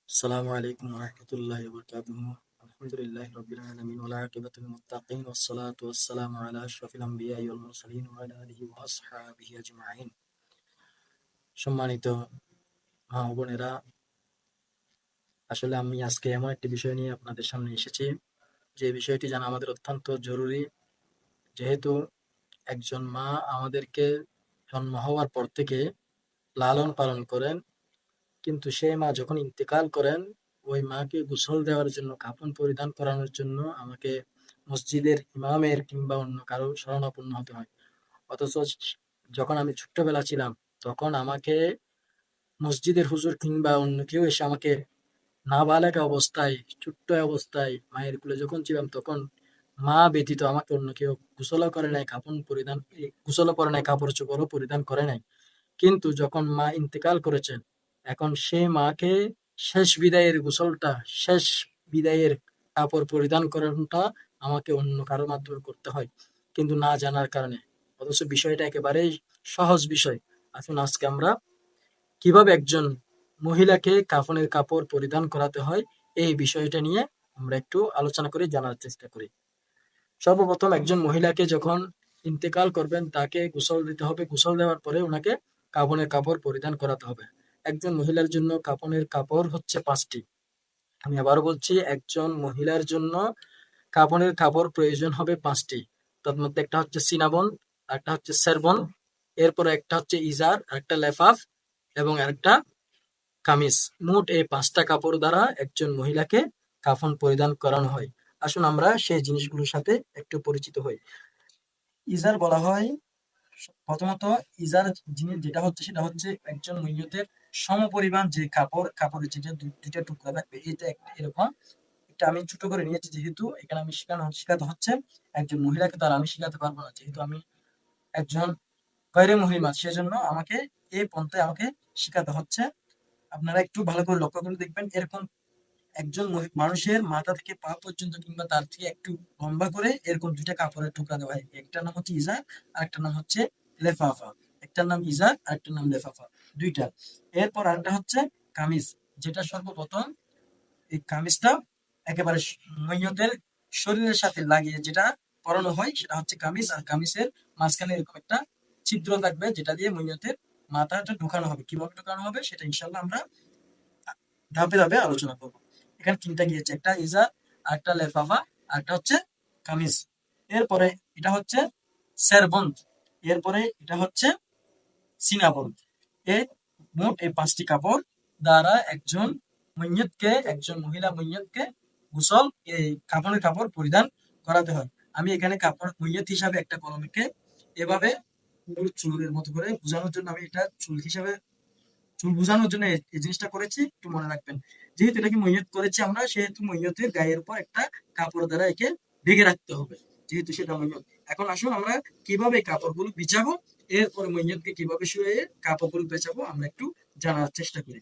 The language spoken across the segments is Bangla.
السلام عليكم ورحمة الله وبركاته. الحمد لله رب العالمين والعاقبة للمتقين والصلاة والسلام على أشرف الأنبياء والمرسلين وعلى آله وأصحابه أجمعين. সম্মানিত মা ও বোনেরা, আসলে আমি আজকে এমন একটি বিষয় নিয়ে আপনাদের সামনে এসেছি যে বিষয়টি জানা আমাদের অত্যন্ত জরুরি। যেহেতু একজন মা আমাদেরকে জন্ম হওয়ার পর থেকে লালন পালন করেন, কিন্তু সেই মা যখন ইন্তেকাল করেন, ওই মাকে গোসল দেওয়ার জন্য, কাফন পরিধান করানোর জন্য আমাকে মসজিদের ইমামের কিংবা অন্য কারো শরণাপন্ন হতে হয়। অথচ যখন আমি ছোট্টবেলা ছিলাম, তখন আমাকে মসজিদের হুজুর কিংবা অন্য কেউ এসে আমাকে নাবালেগা অবস্থায়, ছোট্ট অবস্থায় মায়ের কোলে যখন ছিলাম, তখন মা ব্যতীত আমাকে অন্য কেউ গোসলও করে নাই, গোসলও করে নাই, কাপড় চোপড়ও পরিধান করে নাই। কিন্তু যখন মা ইন্তেকাল করেছেন, এখন সে মাকে শেষ বিদায়ের গোসলটা, শেষ বিদায়ের কাপড় পরিধান করানোটা আমাকে অন্য কারোর মাধ্যমে করতে হয়, কিন্তু না জানার কারণে। অথচ বিষয়টা একেবারেই সহজ বিষয়। আসুন আজকে আমরা কিভাবে একজন মহিলাকে কাফনের কাপড় পরিধান করাতে হয়, এই বিষয়টা নিয়ে আমরা একটু আলোচনা করে জানার চেষ্টা করি। সর্বপ্রথম একজন মহিলাকে যখন ইন্তেকাল করবেন, তাকে গোসল দিতে হবে। গোসল দেওয়ার পরে ওনাকে কাফনের কাপড় পরিধান করাতে হবে। একজন মহিলার জন্য কাফনের কাপড় হচ্ছে ৫টি। আমি আবারও বলছি, একজন মহিলার জন্য কাফনের কাপড় প্রয়োজন হবে ৫টি। তার মধ্যে একটা হচ্ছে সিনাবন, একটা হচ্ছে সেরবন, এরপরে একটা হচ্ছে ইজার, একটা লেফাফ এবং আরেকটা কামিজ। মোট এই ৫টা কাপড় দ্বারা একজন মহিলাকে কাফন পরিধান করানো হয়। আসুন আমরা সেই জিনিসগুলোর সাথে একটু পরিচিত হই। ইজার বলা হয়, প্রথমত ইজার জিনিস যেটা হচ্ছে, সেটা হচ্ছে একজন মইয়তের সমপরিমাণ যে কাপড়ের যেটা দুইটা টুকরা থাকবে, এটা একটা এরকম। এটা আমি ছোট করে নিয়েছি, যেহেতু এখানে আমি শিখাতে হচ্ছে একজন মহিলাকে, তার আমি শিখাতে পারবো না, যেহেতু আমি একজন গয়রে মহিলা, সেজন্য আমাকে এই পন্থায় আমাকে শিখাতে হচ্ছে। আপনারা একটু ভালো করে লক্ষ্য করে দেখবেন, এরকম একজন মানুষের মাথা থেকে পা পর্যন্ত কিংবা তার থেকে একটু লম্বা করে এরকম দুইটা কাপড়ের টুকরা দেওয়া হয়। একটার নাম হচ্ছে ইজার, আর একটা নাম হচ্ছে লেফাফা। একটার নাম ইজার আর একটার নাম লেফাফা, দুইটা। এরপর আরেকটা হচ্ছে কামিজ, যেটা সর্বপ্রথম এই কামিজটা একেবারে মইয়তের শরীরের সাথে লাগিয়ে যেটা পরানো হয়, সেটা হচ্ছে কামিজ। আর কামিজের মাঝখানে এরকম একটা ছিদ্র থাকবে, যেটা দিয়ে মইয়তের মাথাটা ঢুকানো হবে। কিভাবে ঢুকানো হবে সেটা ইনশাল্লাহ আমরা ধাপে ধাপে আলোচনা করব। এখানে তিনটা গিয়েছে, একটা ইজার, আরেকটা লেফাফা, আরেকটা হচ্ছে কামিজ। এরপরে এটা হচ্ছে সেরবন্দ, এরপরে এটা হচ্ছে সিনাবন্দ। এই মোট এই ৫টি কাপড় দ্বারা একজন মহিলা মইয়তকে গোসল, এই কাপড়ের কাপড় পরিধান করাতে হয়। আমি এখানে কাপড় মইয়ত হিসাবে একটা কলমকে এভাবে পুরো চুলের মতো করে বোঝানোর জন্য, আমি এটা চুল বোঝানোর জন্য এই জিনিসটা করেছি, একটু মনে রাখবেন। যেহেতু এটাকে মইয়ত করেছি আমরা, সেহেতু মইয়তের গায়ের উপর একটা কাপড় দ্বারা একে ঢেকে রাখতে হবে, যেহেতু সেটা মইয়ত। এখন আসুন আমরা কিভাবে এই কাপড়গুলো বিছাবো, এরপরে মইয়তকে কিভাবে শুয়ে কাপড়গুলো বেচাবো, আমরা একটু জানার চেষ্টা করি।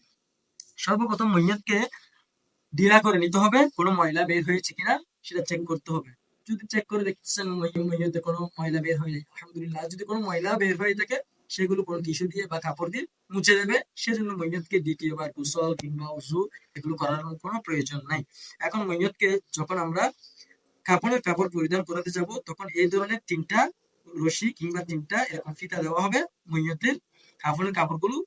সর্বপ্রথম মইয়তকে ঢিলা করে নিতে হবে, কোনো ময়লা বের হয়েছে কিনা সেটা চেক করতে হবে। যদি চেক করে দেখতেছেন মইয়তে কোনো ময়লা বের হয়নি, আলহামদুলিল্লাহ। যদি কোনো ময়লা বের হয়ে থাকে, সেগুলো কোনো টিস্যু দিয়ে বা কাপড় দিয়ে মুছে দেবে। সেজন্য মইয়তকে দ্বিতীয়বার গোসল কিংবা উযু এগুলো করার কোনো প্রয়োজন নাই। এখন মইয়তকে যখন আমরা কাপড়ের কাপড় পরিধান করাতে যাব, তখন এই ধরনের ৩টা রশি কিংবা ৩টা এরকম ফিতা দেওয়া হবে মইয়তের কাপড়ের কাপড়গুলো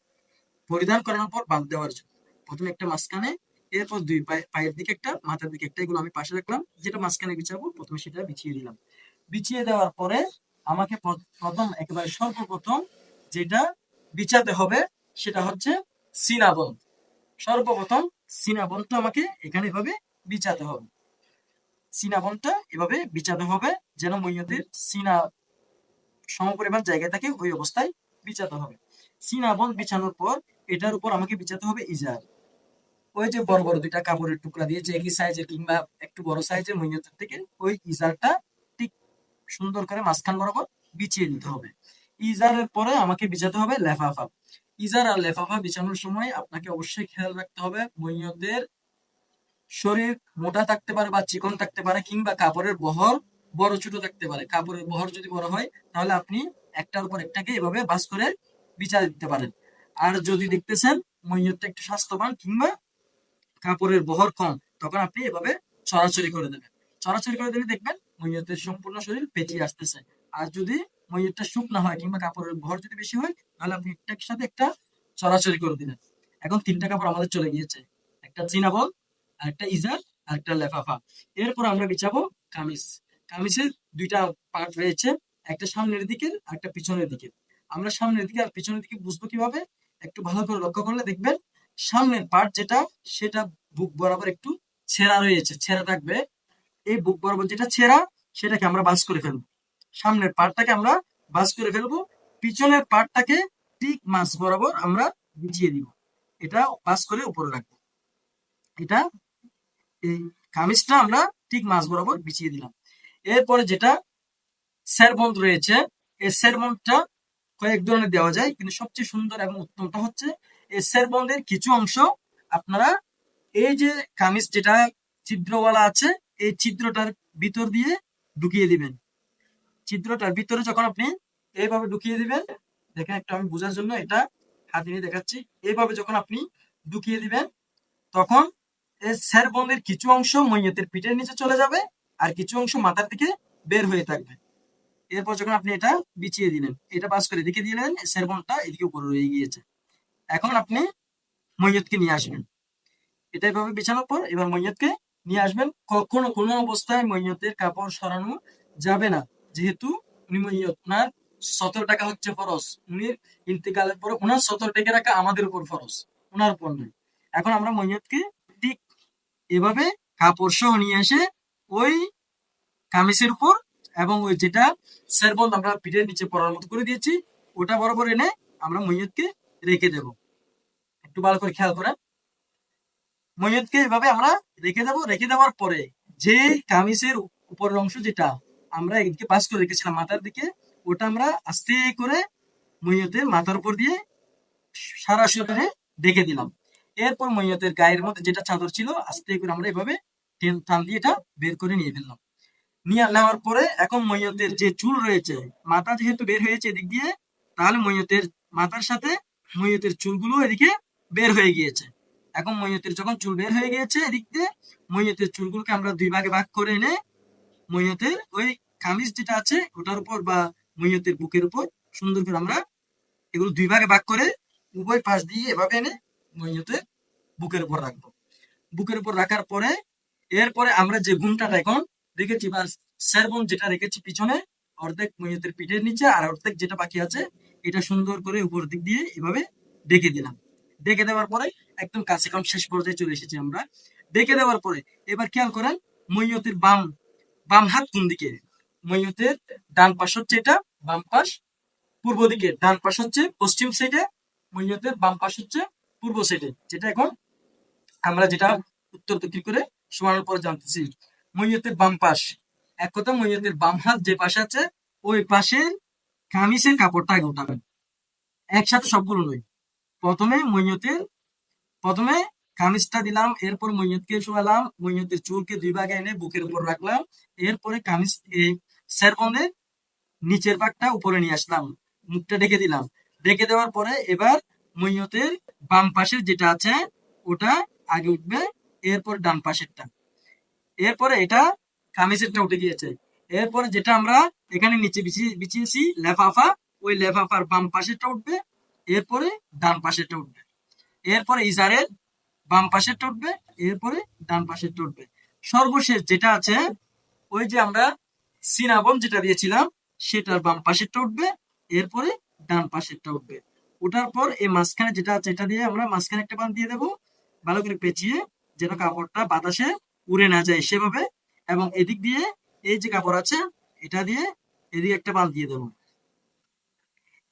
পরিধান করানোর পর বাঁধ দেওয়ার জন্য। প্রথমে একটা মাঝখানে, এরপর দুই পায়ের দিকে একটা, মাথার দিকে একটা, এগুলো আমি পাশে রাখলাম। যেটা মাঝখানে বিছাবো, প্রথমে সেটা বিছিয়ে দিলাম। বিছিয়ে দেওয়ার পরে আমাকে প্রথম, একেবারে সর্বপ্রথম যেটা বিছাতে হবে, সেটা হচ্ছে সিনাবন। সর্বপ্রথম সিনাবনটা আমাকে এখানে এভাবে বিছাতে হবে। সিনাবনটা এভাবে বিছাতে হবে, যেন মইয়তের সিনা সমপরিমাণ জায়গায় থাকে, ওই অবস্থায় বিছাতে হবে। সিনাবন বিছানোর পর এটার উপর আমাকে বিছাতে হবে ইজার। ওই যে বড় বড় দুইটা কাপড়ের টুকরা দিয়ে, যে একই সাইজের কিংবা একটু বড় সাইজের মইয়তের থেকে ওই ইজারটা ঠিক সুন্দর করে মাঝখান বরাবর বিছিয়ে দিতে হবে। ইজারের পরে আমাকে বিছাতে হবে লেফাফা। ইজার আর লেফাফা বিছানোর সময় আপনাকে অবশ্যই খেয়াল রাখতে হবে, মইয়তের শরীর মোটা থাকতে পারে বা চিকন থাকতে পারে, কিংবা কাপড়ের বহর বড় ছোট থাকতে পারে। কাপড়ের বহর যদি বড় হয়, তাহলে আপনি একটার উপর একটাকে এভাবে ভাঁজ করে বিছা দিতে পারেন। আর যদি দেখতেছেন মইয়তটা একটু স্বাস্থ্যবান কিংবা কাপড়ের বহর কম, তখন আপনি এভাবে ছড়াছড়ি করে দেবেন। ছড়াছড়ি করে দিলে দেখবেন মইয়তের সম্পূর্ণ শরীর পেঁচিয়ে আসতেছে। আর যদি মইয়তটা শুকনা হয় কিংবা কাপড়ের ভর যদি বেশি হয়, তাহলে আপনি একটার সাথে একটা ছড়াছড়ি করে দিলেন। এখন ৩টা কাপড় আমাদের চলে গিয়েছে। একটা চিনাবল, আরেকটা ইজার, আরেকটা লেফাফা। এরপর আমরা বিছাবো কামিজ। কামিজের ২টা পার্ট রয়েছে, একটা সামনের দিকের, আরেকটা পিছনের দিকের। আমরা সামনের দিকে আর পিছনের দিকে বুঝবো কিভাবে? একটু ভালো করে লক্ষ্য করলে দেখবেন সামনের পার্ট যেটা, সেটা বুক বরাবর একটু ছেঁড়া রয়েছে, ছেঁড়া থাকবে। এই বুক বরাবর যেটা ছেঁড়া, সেটাকে আমরা ভাঁজ করে ফেলবো। সামনের পার্টটাকে আমরা ভাঁজ করে ফেলবো, পিছনের পার্টটাকে ঠিক মাঝ বরাবর আমরা বিছিয়ে দিব। এটা ভাঁজ করে উপরে রাখবো। এটা এই কামিজটা আমরা ঠিক মাঝ বরাবর বিছিয়ে দিলাম। এরপরে যেটা সেরবন্ধ রয়েছে, এই সেরবন্ধটা কয়েক ধরনের দেওয়া যায়, কিন্তু সবচেয়ে সুন্দর এবং উত্তমটা হচ্ছে এই সেরবন্ধের কিছু অংশ আপনারা এই যে কামিজ যেটা ছিদ্রওয়ালা আছে, এই ছিদ্রটার ভিতর দিয়ে ঢুকিয়ে দিবেন। ছিদ্রটার ভিতরে যখন আপনি এইভাবে ঢুকিয়ে দিবেন, দেখেন একটু আমি বোঝার জন্য এটা হাতে নিয়ে দেখাচ্ছি। এইভাবে যখন আপনি ঢুকিয়ে দিবেন, তখন এই সেরবন্ধের কিছু অংশ মইয়তের পিঠের নিচে চলে যাবে, আর কিছু অংশ মাথার দিকে বের হয়ে থাকবে। এরপর যখন আপনি এটা বিছিয়ে দিলেন, এটা পাস করে এদিকে দিলেন, সেরবন্ধটা এদিকে উপরে রয়ে গিয়েছে। এখন আপনি মইয়তকে নিয়ে আসবেন। এটা এভাবে বিছানোর পর এবার মইয়তকে নিয়ে আসবেন। কখনো কোনো অবস্থায় মইয়তের কাপড় সরানো যাবে না, যেহেতু উনি মইয়ত, ওনার সতর টাকা হচ্ছে ফরজ। উনি ইন্তেকালের পরে ওনার সতর ডেকে রাখা আমাদের উপর ফরজ, ওনার উপর নয়। এখন আমরা মইয়তকে ঠিক এভাবে কাপড় সহ নিয়ে এসে ওই কামিজের উপর এবং ওই যেটা সেরবন্ধ আমরা পিঠের নিচে পরার মতো করে দিয়েছি, ওটা বরাবর এনে আমরা মইয়তকে রেখে দেব। একটু ভালো করে খেয়াল করেন। মইয়তকে এভাবে আমরা রেখে দেবো। রেখে দেওয়ার পরে যে কামিজের উপরের অংশ যেটা আমরা এদিকে পাস করে রেখেছিলাম মাথার দিকে, ওটা আমরা আস্তে করে মইয়তের মাথার উপর দিয়ে সারা শরীরে ঢেকে দিলাম। এরপর মইয়তের গায়ের মধ্যে যেটা চাদর ছিল, আস্তে করে আমরা এভাবে টান দিয়ে এটা বের করে নিয়ে ফেললাম। নিয়ে নেওয়ার পরে এখন মইয়তের যে চুল রয়েছে, মাথা যেহেতু বের হয়েছে এদিক দিয়ে, তাহলে মইয়তের মাথার সাথে মইয়তের চুলগুলো এদিকে বের হয়ে গিয়েছে। এখন মইয়তের যখন চুল বের হয়ে গিয়েছে এদিক দিয়ে, মইয়তের চুলগুলোকে আমরা ২ ভাগে ভাগ করে এনে মইয়তের ওই কামিজ যেটা আছে ওটার উপর বা মইয়তের বুকের উপর সুন্দর করে আমরা এগুলো ২ ভাগে ভাগ করে উভয় পাশ দিয়ে এভাবে এনে মইয়তের বুকের উপর রাখবো। বুকের উপর রাখার পরে এরপরে আমরা যে ঘুমটাটা এখন রেখেছি বা সেরবন যেটা রেখেছি পিছনে, অর্ধেক মইয়তের পিঠের নিচে আর অর্ধেক যেটা বাকি আছে, এটা সুন্দর করে উপর দিক দিয়ে এভাবে ডেকে দিলাম। ডেকে দেওয়ার পরে একদম কাছে এখন শেষ পর্যায়ে চলে এসেছি আমরা। ডেকে দেওয়ার পরে এবার খেয়াল করেন মইয়তের বাম বাম হাত কোন দিকে? মইয়তের ডান পাশ হচ্ছে এটা, বাম পাশ পূর্ব দিকে, ডান পাশ হচ্ছে পশ্চিম সাইডে, মইয়তের বাম পাশ হচ্ছে পূর্ব সাইডে, যেটা এখন আমরা যেটা উত্তর দক্ষিণ করে শোনানোর পরে জানতেছি। মইয়তের বাম পাশ, এক কথা মইয়তের বাম হাত যে পাশে আছে, ওই পাশের কামিজের কাপড়টা আগে উঠাবেন, একসাথে সবগুলো নয়। প্রথমে মইয়তের প্রথমে কামিজটা দিলাম, এরপর মইয়তকে শোয়ালাম, মইয়তের চুলকে ২ ভাগে এনে বুকের উপর রাখলাম, এরপরে কামিজ এই সেরবনের নিচের ভাগটা উপরে নিয়ে আসলাম, মুখটা ঢেকে দিলাম। ঢেকে দেওয়ার পরে এবার মইয়তের বাম পাশের যেটা আছে ওটা আগে উঠবে, এরপর ডান পাশেরটা, এরপরে এটা কামিজেরটা উঠে গিয়েছে। এরপরে যেটা আমরা এখানে নিচে বিছিয়েছি লেফাফা, ওই লেফাফার বাম পাশেরটা উঠবে, এরপরে ডান পাশেরটা উঠবে, এরপরে ইজারের বাম পাশেরটা উঠবে, এরপরে ডান পাশেরটা উঠবে। সর্বশেষ যেটা আছে ওই যে আমরা সিনাবন যেটা দিয়েছিলাম, সেটার বাম পাশেরটা উঠবে, এরপরে ডান পাশেরটা উঠবে। ওঠার পর এই মাঝখানে যেটা আছে এটা দিয়ে আমরা মাঝখানে একটা বাঁধ দিয়ে দেবো, ভালো করে পেঁচিয়ে, যেন কাপড়টা বাতাসে উড়ে না যায় সেভাবে। এবং এদিক দিয়ে এই যে কাপড় আছে এটা দিয়ে এদিকে একটা বাঁধ দিয়ে দেবো।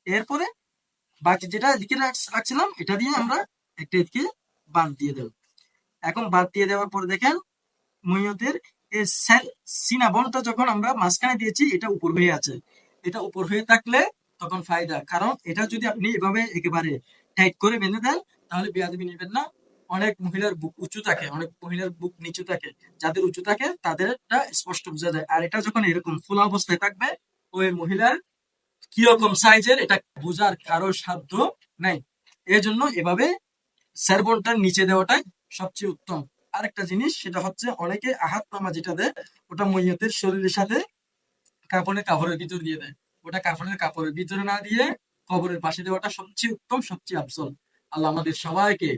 এরপরে বাকি যেটা এদিকে রাখছিলাম এটা দিয়ে আমরা একটা এদিকে বাঁধ দিয়ে দেবো। এখন বাঁধ দিয়ে দেওয়ার পরে দেখেন মইয়তের এই সিনাবনটা যখন আমরা মাঝখানে দিয়েছি এটা উপর হয়ে আছে। এটা উপর হয়ে থাকলে তখন ফায়দা, কারণ এটা যদি আপনি এভাবে একেবারে টাইট করে বেঁধে দেন তাহলে বেয়াদবি নেবেন না। অনেক মহিলার বুক উঁচু থাকে, অনেক মহিলার বুক নিচু থাকে, যাদের উঁচু থাকে তাদেরটা স্পষ্ট বোঝা যায়। আর এটা যখন এরকম ফোলা অবস্থায় থাকবে, ওই মহিলার কিরকম সাইজের এটা বোঝার কারো সাধ্য নাই। এজন্য এভাবে সেরবনটার নিচে দেওয়াটাই সবচেয়ে উত্তম। আরেকটা জিনিস সেটা হচ্ছে অনেকে আহাত নামা যেটা দেয় ওটা মইয়তের শরীরের সাথে কাপড়ের ভিতর দিয়ে দেয়। ওটা কাপড়ের ভিতরে না দিয়ে কবরের পাশে দেওয়াটা সবচেয়ে উত্তম, সবচেয়ে আফজল। আল্লাহ আমাদের সবাইকে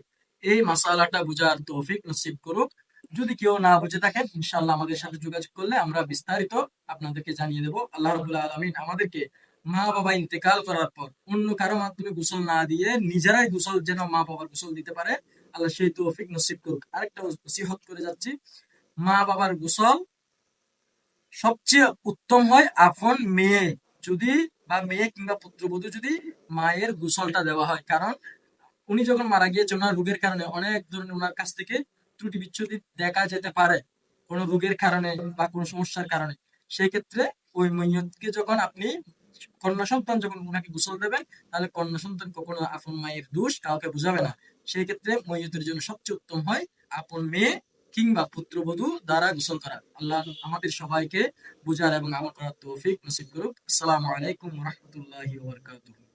এই মাসালাটা বুঝার তৌফিক নসিব করুক। যদি কেউ না বুঝে থাকেন ইনশাআল্লাহ আমাদের সাথে যোগাযোগ করলে আমরা বিস্তারিত আপনাদেরকে জানিয়ে দেবো। আল্লাহ রাব্বুল আলামিন আমাদেরকে মা বাবা ইন্তেকাল করার পর অন্য কারো মাধ্যমে গোসল না দিয়ে নিজেরাই গোসল যেন মা বাবার গোসল দিতে পারে, আল্লাহ সেই তৌফিক নসিব করুক। আরেকটা নসিহত করে যাচ্ছি, মা বাবার গোসল সবচেয়ে উত্তম হয় আপন মেয়ে যদি বা মেয়ে কিংবা পুত্রবধূ যদি মায়ের গোসলটা দেওয়া হয়। কারণ উনি যখন মারা গিয়েছে ওনার রোগের কারণে অনেক ধরনের ওনার কাছ থেকে ত্রুটি বিচ্ছুতি দেখা যেতে পারে কোনো রোগের কারণে বা কোনো সমস্যার কারণে। সেই ক্ষেত্রে ওই মইয়তকে যখন আপনি কন্যা সন্তান যখন ওনাকে গোসল দেবেন, তাহলে কন্যা সন্তান কখনো আপন মায়ের দোষ কাউকে বুঝাবে না। সেই ক্ষেত্রে মইয়তের জন্য সবচেয়ে উত্তম হয় আপন মেয়ে কিংবা পুত্রবধূ দ্বারা গোসল করা। আল্লাহ আমাদের সবাইকে বুঝার এবং আমল করার তৌফিক নসিব করুক। আসসালামু আলাইকুম ওয়া রাহমাতুল্লাহি ওয়া বারাকাতুহু।